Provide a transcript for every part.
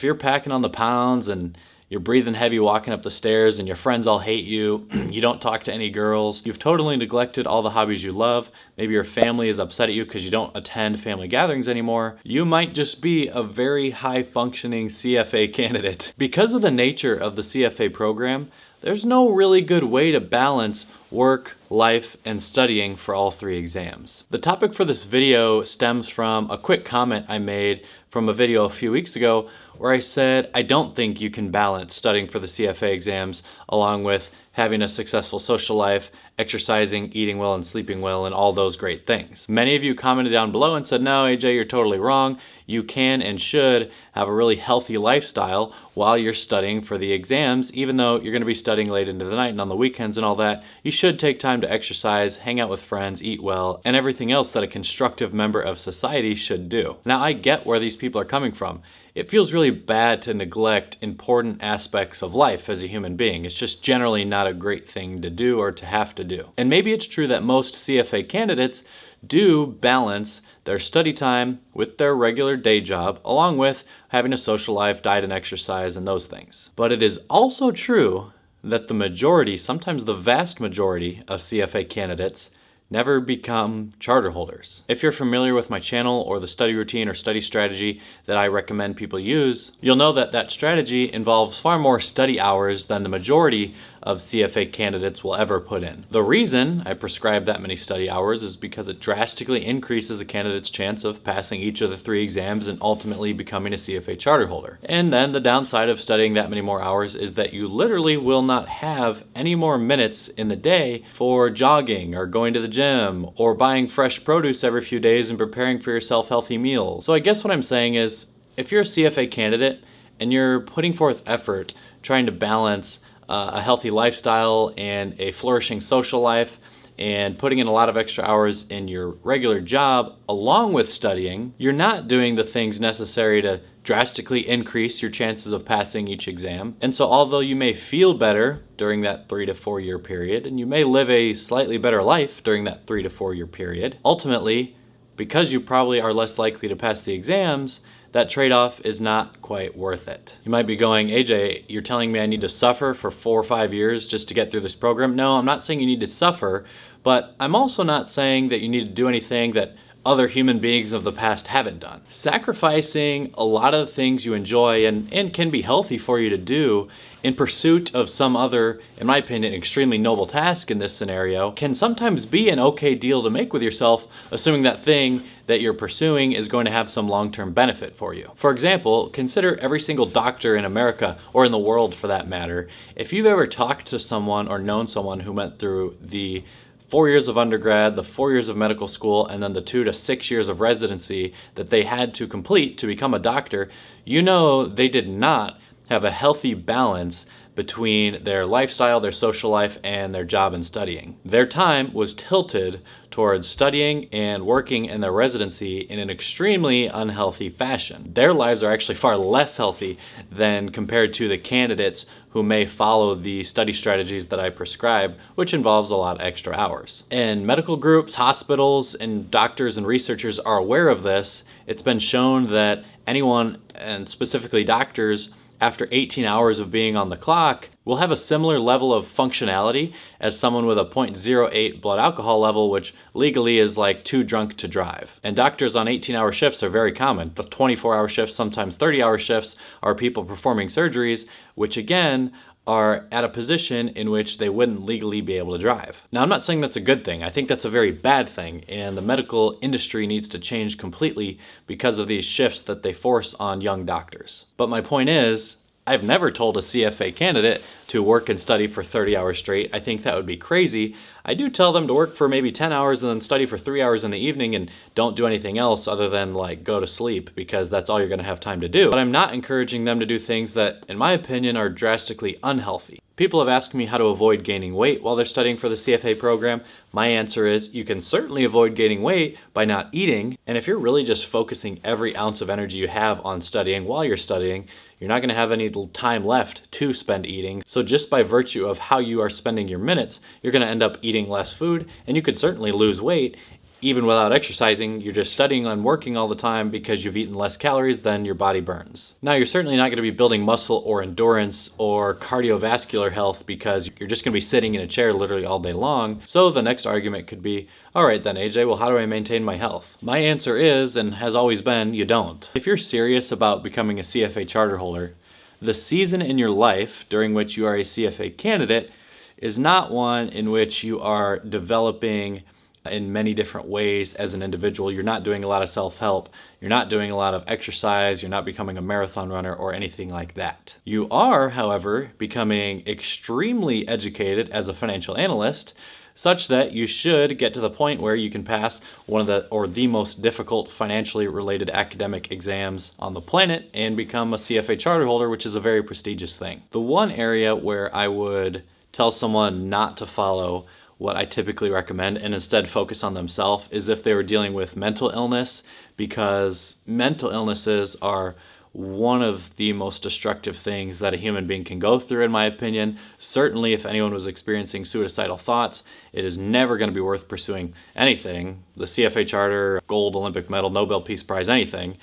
If you're packing on the pounds and you're breathing heavy walking up the stairs and your friends all hate you, you don't talk to any girls, you've totally neglected all the hobbies you love, maybe your family is upset at you because you don't attend family gatherings anymore, you might just be a very high-functioning CFA candidate. Because of the nature of the CFA program, there's no really good way to balance work, life, and studying for all three exams. The topic for this video stems from a quick comment I made from a video a few weeks ago where I said I don't think you can balance studying for the CFA exams along with having a successful social life, exercising, eating well, and sleeping well, and all those great things. Many of you commented down below and said, no, AJ, you're totally wrong. You can and should have a really healthy lifestyle while you're studying for the exams, even though you're going to be studying late into the night and on the weekends and all that. You should take time to exercise, hang out with friends, eat well, and everything else that a constructive member of society should do. Now, I get where these people are coming from. It feels really bad to neglect important aspects of life as a human being. It's just generally not a great thing to do or to have to do. And maybe it's true that most CFA candidates do balance their study time with their regular day job, along with having a social life, diet and exercise, and those things. But it is also true that the majority, sometimes the vast majority of CFA candidates never become charter holders. If you're familiar with my channel or the study routine or study strategy that I recommend people use, you'll know that that strategy involves far more study hours than the majority of CFA candidates will ever put in. The reason I prescribe that many study hours is because it drastically increases a candidate's chance of passing each of the three exams and ultimately becoming a CFA charter holder. And then the downside of studying that many more hours is that you literally will not have any more minutes in the day for jogging or going to the gym or buying fresh produce every few days and preparing for yourself healthy meals. So I guess what I'm saying is, if you're a CFA candidate and you're putting forth effort trying to balance a healthy lifestyle and a flourishing social life and putting in a lot of extra hours in your regular job along with studying, you're not doing the things necessary to drastically increase your chances of passing each exam. And so although you may feel better during that 3 to 4 year period, and you may live a slightly better life during that 3 to 4 year period, ultimately, because you probably are less likely to pass the exams, that trade-off is not quite worth it. You might be going, AJ, you're telling me I need to suffer for 4 or 5 years just to get through this program? No, I'm not saying you need to suffer, but I'm also not saying that you need to do anything that other human beings of the past haven't done. Sacrificing a lot of the things you enjoy and can be healthy for you to do in pursuit of some other, in my opinion, extremely noble task in this scenario can sometimes be an okay deal to make with yourself, assuming that thing that you're pursuing is going to have some long-term benefit for you. For example, consider every single doctor in America, or in the world for that matter. If you've ever talked to someone or known someone who went through the 4 years of undergrad, the 4 years of medical school, and then the 2 to 6 years of residency that they had to complete to become a doctor, you know they did not have a healthy balance between their lifestyle, their social life, and their job and studying. Their time was tilted towards studying and working in their residency in an extremely unhealthy fashion. Their lives are actually far less healthy than compared to the candidates who may follow the study strategies that I prescribe, which involves a lot of extra hours. And medical groups, hospitals, and doctors and researchers are aware of this. It's been shown that anyone, and specifically doctors, after 18 hours of being on the clock, will have a similar level of functionality as someone with a 0.08 blood alcohol level, which legally is like too drunk to drive. And doctors on 18-hour shifts are very common. The 24-hour shifts, sometimes 30-hour shifts, are people performing surgeries, which again, are at a position in which they wouldn't legally be able to drive. Now, I'm not saying that's a good thing. I think that's a very bad thing, and the medical industry needs to change completely because of these shifts that they force on young doctors. But my point is, I've never told a CFA candidate to work and study for 30 hours straight. I think that would be crazy. I do tell them to work for maybe 10 hours and then study for 3 hours in the evening and don't do anything else other than like go to sleep, because that's all you're gonna have time to do. But I'm not encouraging them to do things that, in my opinion, are drastically unhealthy. People have asked me how to avoid gaining weight while they're studying for the CFA program. My answer is you can certainly avoid gaining weight by not eating. And if you're really just focusing every ounce of energy you have on studying while you're studying, you're not gonna have any time left to spend eating. So just by virtue of how you are spending your minutes, you're gonna end up eating less food, and you could certainly lose weight even without exercising, you're just studying and working all the time because you've eaten less calories than your body burns. Now, you're certainly not going to be building muscle or endurance or cardiovascular health because you're just going to be sitting in a chair literally all day long. So the next argument could be, all right then, AJ, well, how do I maintain my health? My answer is, and has always been, you don't. If you're serious about becoming a CFA charter holder, the season in your life during which you are a CFA candidate is not one in which you are developing in many different ways as an individual. You're not doing a lot of self-help. You're not doing a lot of exercise. You're not becoming a marathon runner or anything like that. You are, however, becoming extremely educated as a financial analyst, such that you should get to the point where you can pass one of the most difficult financially related academic exams on the planet and become a CFA charter holder, which is a very prestigious thing. The one area where I would tell someone not to follow what I typically recommend and instead focus on themselves is if they were dealing with mental illness, because mental illnesses are one of the most destructive things that a human being can go through, in my opinion. Certainly, if anyone was experiencing suicidal thoughts, it is never going to be worth pursuing anything, the CFA charter, gold, Olympic medal, Nobel Peace Prize, anything,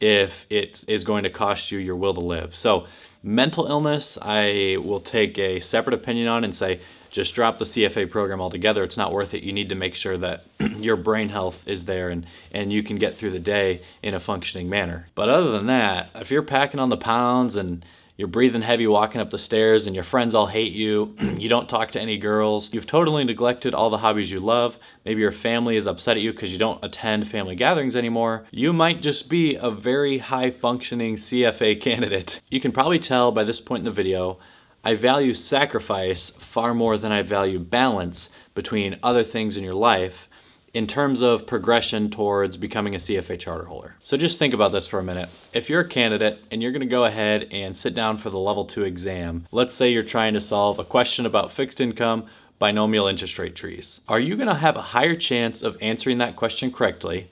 if it is going to cost you your will to live. So mental illness, I will take a separate opinion on and say, just drop the CFA program altogether. It's not worth it. You need to make sure that your brain health is there and you can get through the day in a functioning manner. But other than that, if you're packing on the pounds and you're breathing heavy walking up the stairs and your friends all hate you, you don't talk to any girls, you've totally neglected all the hobbies you love, maybe your family is upset at you because you don't attend family gatherings anymore, you might just be a very high-functioning CFA candidate. You can probably tell by this point in the video, I value sacrifice far more than I value balance between other things in your life in terms of progression towards becoming a CFA charter holder. So just think about this for a minute. If you're a candidate and you're going to go ahead and sit down for the level 2 exam, let's say you're trying to solve a question about fixed income binomial interest rate trees. Are you going to have a higher chance of answering that question correctly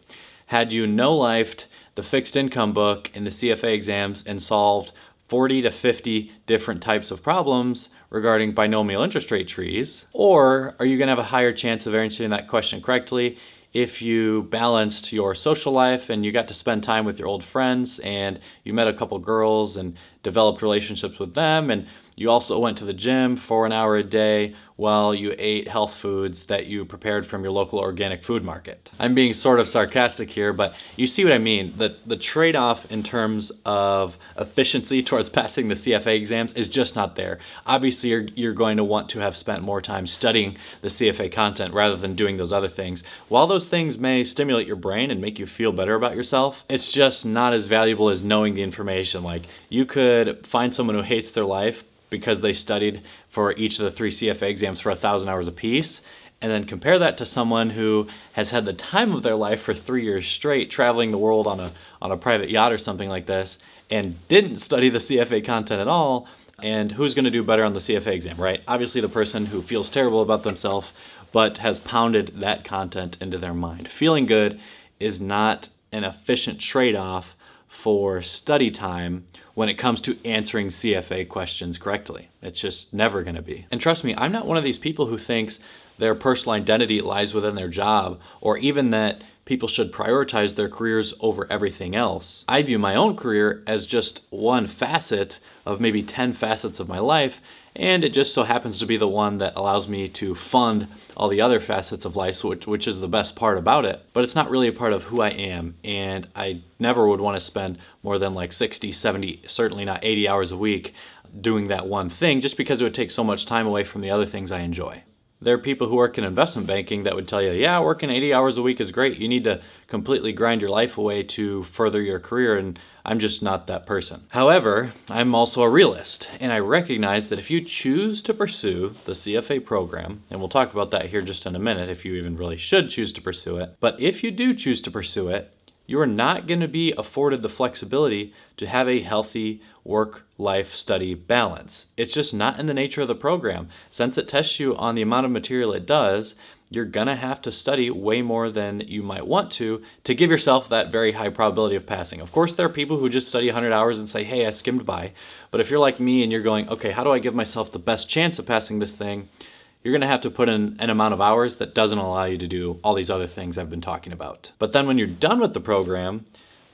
had you no-lifed the fixed income book in the CFA exams and solved 40 to 50 different types of problems regarding binomial interest rate trees? Or are you going to have a higher chance of answering that question correctly if you balanced your social life and you got to spend time with your old friends and you met a couple girls and developed relationships with them, and you also went to the gym for an hour a day while you ate health foods that you prepared from your local organic food market? I'm being sort of sarcastic here, but you see what I mean. The trade-off in terms of efficiency towards passing the CFA exams is just not there. Obviously, you're going to want to have spent more time studying the CFA content rather than doing those other things. While those things may stimulate your brain and make you feel better about yourself, it's just not as valuable as knowing the information. Like, you could find someone who hates their life because they studied for each of the 3 CFA exams for 1,000 hours apiece, and then compare that to someone who has had the time of their life for 3 years straight, traveling the world on a private yacht or something like this, and didn't study the CFA content at all. And who's going to do better on the CFA exam, right? Obviously the person who feels terrible about themselves but has pounded that content into their mind. Feeling good is not an efficient trade-off for study time when it comes to answering CFA questions correctly. It's just never going to be. And trust me, I'm not one of these people who thinks their personal identity lies within their job, or even that people should prioritize their careers over everything else. I view my own career as just one facet of maybe 10 facets of my life, and it just so happens to be the one that allows me to fund all the other facets of life, which is the best part about it. But it's not really a part of who I am, and I never would want to spend more than like 60, 70, certainly not 80 hours a week doing that one thing, just because it would take so much time away from the other things I enjoy. There are people who work in investment banking that would tell you, yeah, working 80 hours a week is great. You need to completely grind your life away to further your career, and I'm just not that person. However, I'm also a realist, and I recognize that if you choose to pursue the CFA program, and we'll talk about that here just in a minute, if you even really should choose to pursue it, but if you do choose to pursue it, you are not going to be afforded the flexibility to have a healthy work-life study balance. It's just not in the nature of the program. Since it tests you on the amount of material it does, you're going to have to study way more than you might want to give yourself that very high probability of passing. Of course, there are people who just study 100 hours and say, hey, I skimmed by. But if you're like me and you're going, okay, how do I give myself the best chance of passing this thing? you're going to have to put in an amount of hours that doesn't allow you to do all these other things I've been talking about. But then when you're done with the program,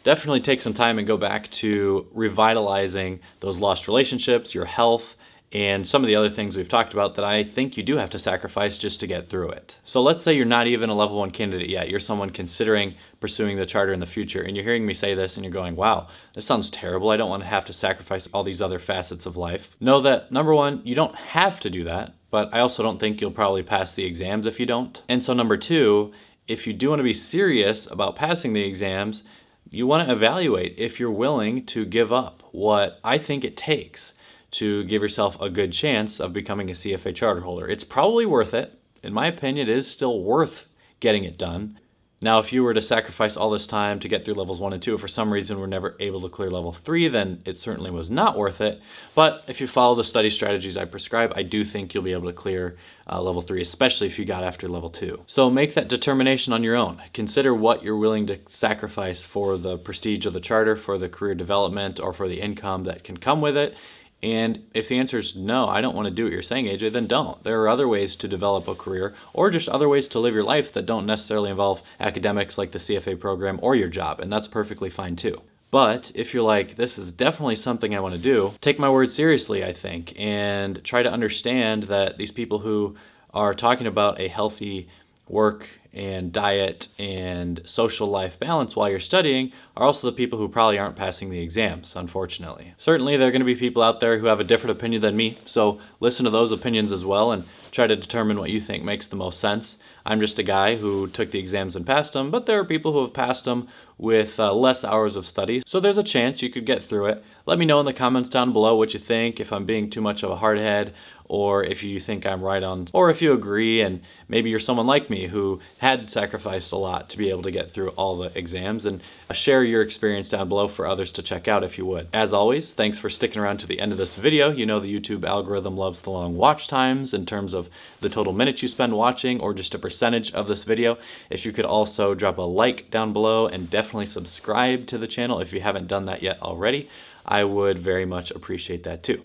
definitely take some time and go back to revitalizing those lost relationships, your health, and some of the other things we've talked about that I think you do have to sacrifice just to get through it. So let's say you're not even a level 1 candidate yet. You're someone considering pursuing the charter in the future, and you're hearing me say this and you're going, wow, this sounds terrible. I don't want to have to sacrifice all these other facets of life. Know that, number one, you don't have to do that, but I also don't think you'll probably pass the exams if you don't. And so number two, if you do want to be serious about passing the exams, you want to evaluate if you're willing to give up what I think it takes to give yourself a good chance of becoming a CFA charter holder. It's probably worth it. In my opinion, it is still worth getting it done. Now, if you were to sacrifice all this time to get through levels 1 and 2, if for some reason we're never able to clear level 3, then it certainly was not worth it. But if you follow the study strategies I prescribe, I do think you'll be able to clear level 3, especially if you got after level 2. So make that determination on your own. Consider what you're willing to sacrifice for the prestige of the charter, for the career development, or for the income that can come with it. And if the answer is no, I don't want to do what you're saying, AJ, then don't. There are other ways to develop a career or just other ways to live your life that don't necessarily involve academics like the CFA program or your job, and that's perfectly fine too. But if you're like, this is definitely something I want to do, take my word seriously, I think, and try to understand that these people who are talking about a healthy work and diet and social life balance while you're studying are also the people who probably aren't passing the exams, unfortunately. Certainly there are going to be people out there who have a different opinion than me, so listen to those opinions as well and try to determine what you think makes the most sense. I'm just a guy who took the exams and passed them, but there are people who have passed them with less hours of study, so there's a chance you could get through it. Let me know in the comments down below what you think, if I'm being too much of a hardhead, or if you think I'm right on, or if you agree, and maybe you're someone like me who had sacrificed a lot to be able to get through all the exams, and share your experience down below for others to check out if you would. As always, thanks for sticking around to the end of this video. You know the YouTube algorithm loves the long watch times in terms of the total minutes you spend watching or just a percentage of this video. If you could also drop a like down below and definitely subscribe to the channel if you haven't done that yet already, I would very much appreciate that too.